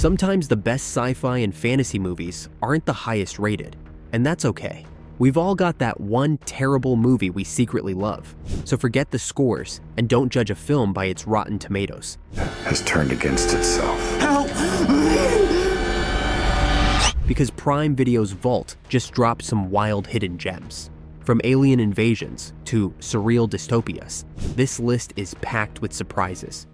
Sometimes the best sci-fi and fantasy movies aren't the highest rated, and that's okay. We've all got that one terrible movie we secretly love. So forget the scores and don't judge a film by its Rotten Tomatoes. Has turned against itself. Help! Because Prime Video's vault just dropped some wild hidden gems. From alien invasions to surreal dystopias, this list is packed with surprises.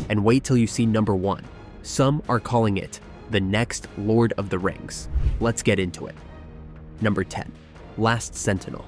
And wait till you see number 1. Some are calling it the next Lord of the Rings. Let's get into it. Number 10, Last Sentinel.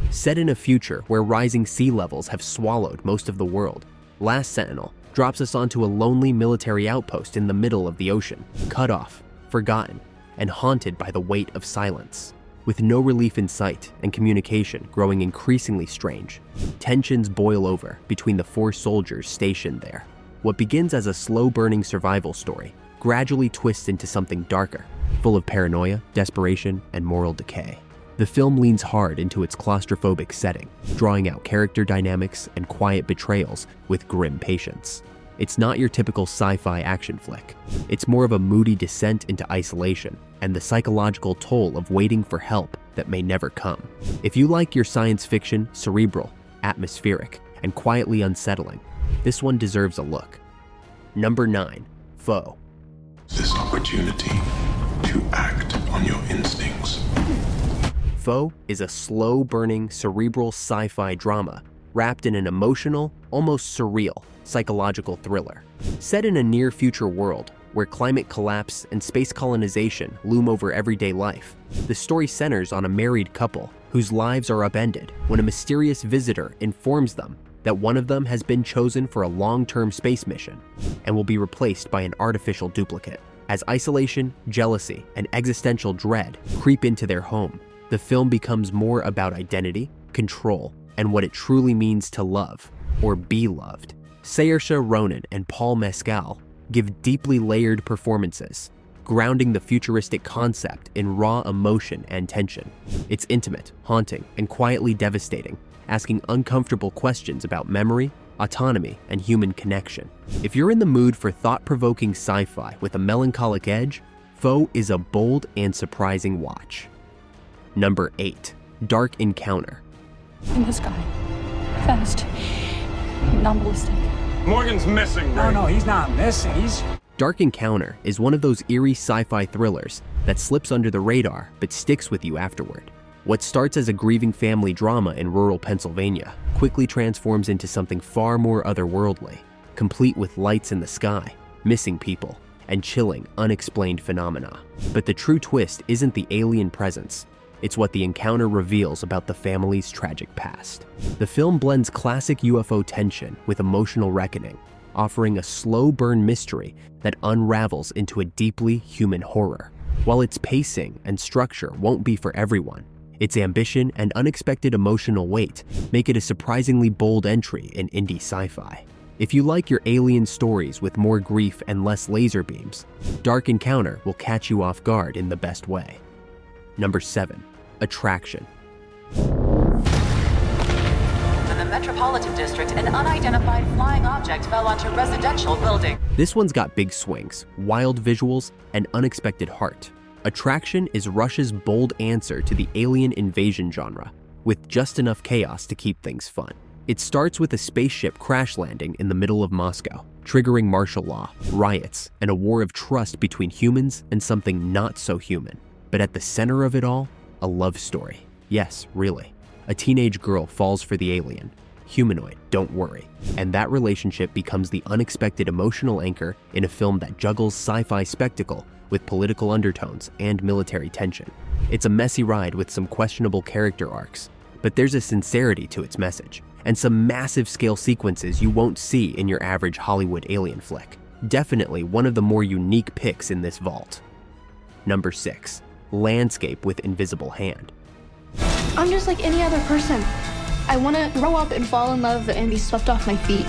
Set in a future where rising sea levels have swallowed most of the world, Last Sentinel drops us onto a lonely military outpost in the middle of the ocean, cut off, forgotten, and haunted by the weight of silence. With no relief in sight and communication growing increasingly strange, tensions boil over between the 4 soldiers stationed there. What begins as a slow-burning survival story gradually twists into something darker, full of paranoia, desperation, and moral decay. The film leans hard into its claustrophobic setting, drawing out character dynamics and quiet betrayals with grim patience. It's not your typical sci-fi action flick. It's more of a moody descent into isolation and the psychological toll of waiting for help that may never come. If you like your science fiction cerebral, atmospheric, and quietly unsettling, this one deserves a look. Number 9, Foe. This opportunity to act on your instincts. Foe is a slow-burning, cerebral sci-fi drama wrapped in an emotional, almost surreal, psychological thriller. Set in a near-future world where climate collapse and space colonization loom over everyday life, the story centers on a married couple whose lives are upended when a mysterious visitor informs them that one of them has been chosen for a long-term space mission and will be replaced by an artificial duplicate. As isolation, jealousy, and existential dread creep into their home, the film becomes more about identity, control, and what it truly means to love, or be loved. Saoirse Ronan and Paul Mescal give deeply layered performances, grounding the futuristic concept in raw emotion and tension. It's intimate, haunting, and quietly devastating, asking uncomfortable questions about memory, autonomy, and human connection. If you're in the mood for thought-provoking sci-fi with a melancholic edge, Foe is a bold and surprising watch. Number 8, Dark Encounter. In the sky. Fast. Non-ballistic. Morgan's missing, right? No, he's not missing. He's... Dark Encounter is one of those eerie sci-fi thrillers that slips under the radar but sticks with you afterward. What starts as a grieving family drama in rural Pennsylvania quickly transforms into something far more otherworldly, complete with lights in the sky, missing people, and chilling, unexplained phenomena. But the true twist isn't the alien presence. It's what the encounter reveals about the family's tragic past. The film blends classic UFO tension with emotional reckoning, offering a slow burn mystery that unravels into a deeply human horror. While its pacing and structure won't be for everyone, its ambition and unexpected emotional weight make it a surprisingly bold entry in indie sci-fi. If you like your alien stories with more grief and less laser beams, Dark Encounter will catch you off guard in the best way. Number 7, Attraction. In the Metropolitan District, an unidentified flying object fell onto a residential building. This one's got big swings, wild visuals, and unexpected heart. Attraction is Russia's bold answer to the alien invasion genre, with just enough chaos to keep things fun. It starts with a spaceship crash landing in the middle of Moscow, triggering martial law, riots, and a war of trust between humans and something not so human. But at the center of it all, a love story. Yes, really. A teenage girl falls for the alien. Humanoid, don't worry. And that relationship becomes the unexpected emotional anchor in a film that juggles sci-fi spectacle with political undertones and military tension. It's a messy ride with some questionable character arcs, but there's a sincerity to its message, and some massive scale sequences you won't see in your average Hollywood alien flick. Definitely one of the more unique picks in this vault. Number 6, Landscape with Invisible Hand. I'm just like any other person. I want to grow up and fall in love and be swept off my feet.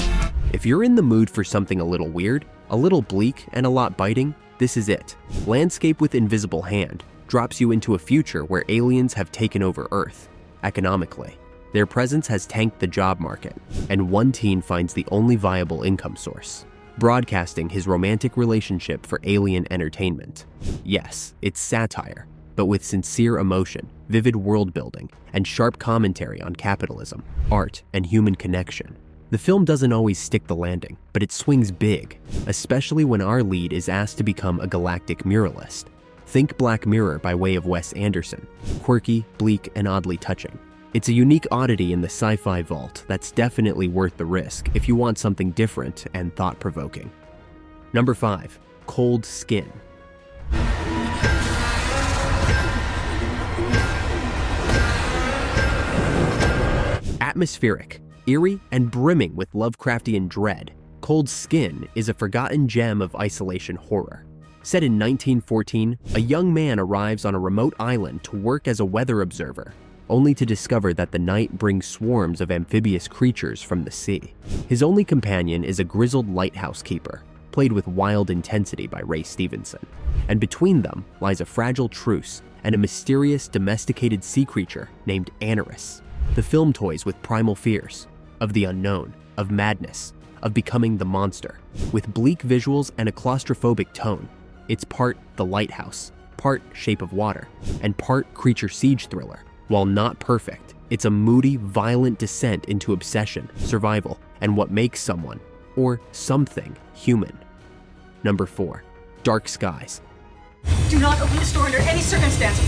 If you're in the mood for something a little weird, A little bleak and a lot biting, this is it. Landscape with Invisible Hand drops you into a future where aliens have taken over Earth, economically. Their presence has tanked the job market, and one teen finds the only viable income source: broadcasting his romantic relationship for alien entertainment. Yes, it's satire, but with sincere emotion, vivid world building, and sharp commentary on capitalism, art, and human connection. The film doesn't always stick the landing, but it swings big, especially when our lead is asked to become a galactic muralist. Think Black Mirror by way of Wes Anderson. Quirky, bleak, and oddly touching. It's a unique oddity in the sci-fi vault that's definitely worth the risk if you want something different and thought-provoking. Number 5. Cold Skin. Atmospheric, eerie, and brimming with Lovecraftian dread, Cold Skin is a forgotten gem of isolation horror. Set in 1914, a young man arrives on a remote island to work as a weather observer, only to discover that the night brings swarms of amphibious creatures from the sea. His only companion is a grizzled lighthouse keeper, played with wild intensity by Ray Stevenson. And between them lies a fragile truce and a mysterious domesticated sea creature named Anorus. The film toys with primal fears, of the unknown, of madness, of becoming the monster. With bleak visuals and a claustrophobic tone, it's part The Lighthouse, part Shape of Water, and part creature siege thriller. While not perfect, it's a moody, violent descent into obsession, survival, and what makes someone, or something, human. Number 4. Dark Skies. Do not open this door under any circumstance.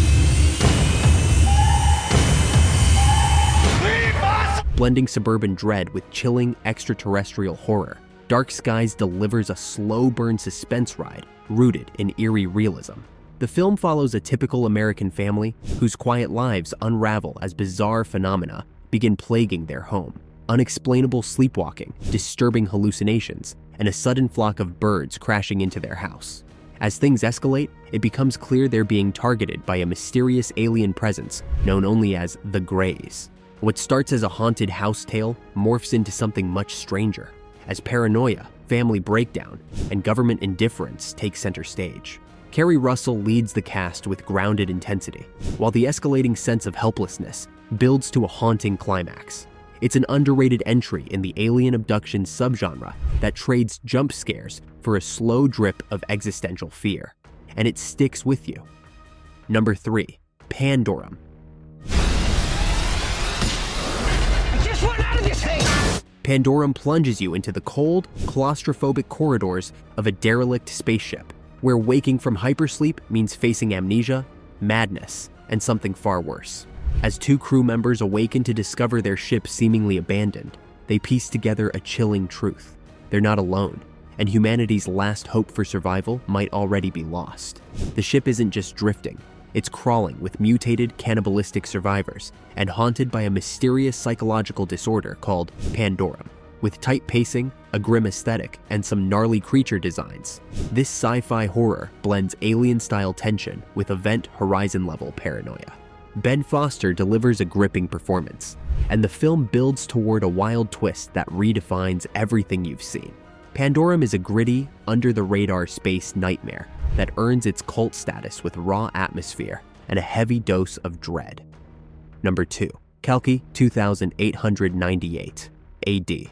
Blending suburban dread with chilling extraterrestrial horror, Dark Skies delivers a slow-burn suspense ride rooted in eerie realism. The film follows a typical American family whose quiet lives unravel as bizarre phenomena begin plaguing their home. Unexplainable sleepwalking, disturbing hallucinations, and a sudden flock of birds crashing into their house. As things escalate, it becomes clear they're being targeted by a mysterious alien presence known only as the Greys. What starts as a haunted house tale morphs into something much stranger, as paranoia, family breakdown, and government indifference take center stage. Kerry Russell leads the cast with grounded intensity, while the escalating sense of helplessness builds to a haunting climax. It's an underrated entry in the alien abduction subgenre that trades jump scares for a slow drip of existential fear, and it sticks with you. Number 3. Pandorum. Pandorum plunges you into the cold, claustrophobic corridors of a derelict spaceship, where waking from hypersleep means facing amnesia, madness, and something far worse. As 2 crew members awaken to discover their ship seemingly abandoned, they piece together a chilling truth. They're not alone, and humanity's last hope for survival might already be lost. The ship isn't just drifting, it's crawling with mutated, cannibalistic survivors and haunted by a mysterious psychological disorder called Pandorum. With tight pacing, a grim aesthetic, and some gnarly creature designs, this sci-fi horror blends alien-style tension with Event Horizon-level paranoia. Ben Foster delivers a gripping performance, and the film builds toward a wild twist that redefines everything you've seen. Pandorum is a gritty, under-the-radar space nightmare that earns its cult status with raw atmosphere and a heavy dose of dread. Number 2. Kalki 2898 AD.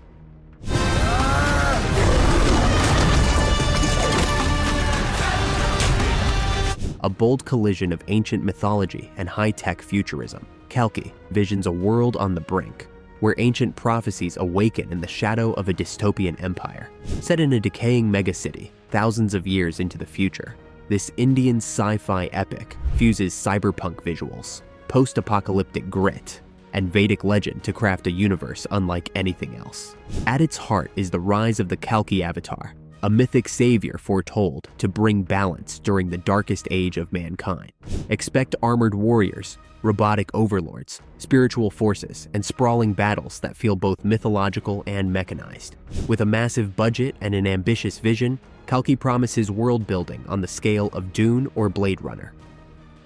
A bold collision of ancient mythology and high-tech futurism, Kalki visions a world on the brink, where ancient prophecies awaken in the shadow of a dystopian empire. Set in a decaying megacity thousands of years into the future, this Indian sci-fi epic fuses cyberpunk visuals, post-apocalyptic grit, and Vedic legend to craft a universe unlike anything else. At its heart is the rise of the Kalki avatar, a mythic savior foretold to bring balance during the darkest age of mankind. Expect armored warriors, robotic overlords, spiritual forces, and sprawling battles that feel both mythological and mechanized. With a massive budget and an ambitious vision, Kalki promises world building on the scale of Dune or Blade Runner.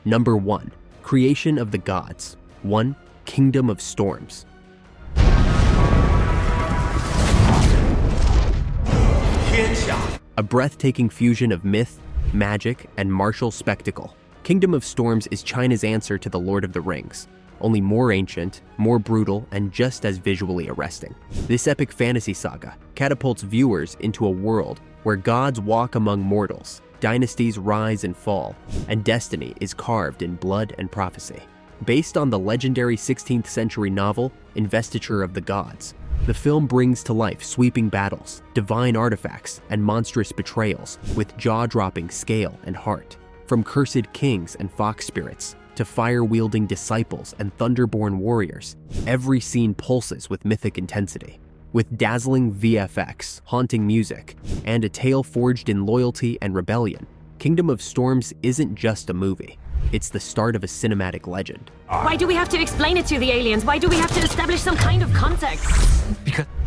Number 1. Creation of the Gods. 1. Kingdom of Storms. A breathtaking fusion of myth, magic, and martial spectacle. Kingdom of Storms is China's answer to The Lord of the Rings, only more ancient, more brutal, and just as visually arresting. This epic fantasy saga catapults viewers into a world where gods walk among mortals, dynasties rise and fall, and destiny is carved in blood and prophecy. Based on the legendary 16th century novel, Investiture of the Gods, the film brings to life sweeping battles, divine artifacts, and monstrous betrayals with jaw-dropping scale and heart. From cursed kings and fox spirits to fire-wielding disciples and thunderborn warriors, every scene pulses with mythic intensity. With dazzling VFX, haunting music, and a tale forged in loyalty and rebellion, Kingdom of Storms isn't just a movie. It's the start of a cinematic legend. Why do we have to explain it to the aliens? Why do we have to establish some kind of context?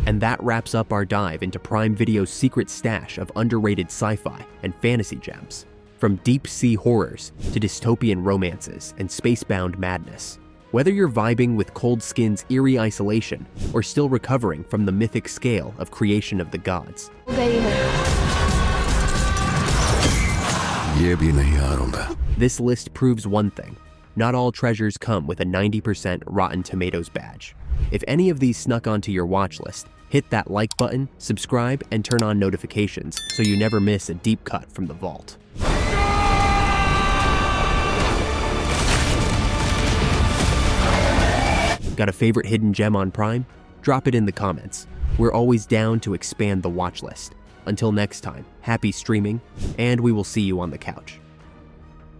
And that wraps up our dive into Prime Video's secret stash of underrated sci-fi and fantasy gems. From deep-sea horrors to dystopian romances and space-bound madness. Whether you're vibing with Cold Skin's eerie isolation or still recovering from the mythic scale of creation of the gods, this list proves one thing: not all treasures come with a 90% Rotten Tomatoes badge. If any of these snuck onto your watch list, hit that like button, subscribe, and turn on notifications so you never miss a deep cut from the vault. Got a favorite hidden gem on Prime? Drop it in the comments. We're always down to expand the watch list. Until next time, happy streaming, and we will see you on the couch.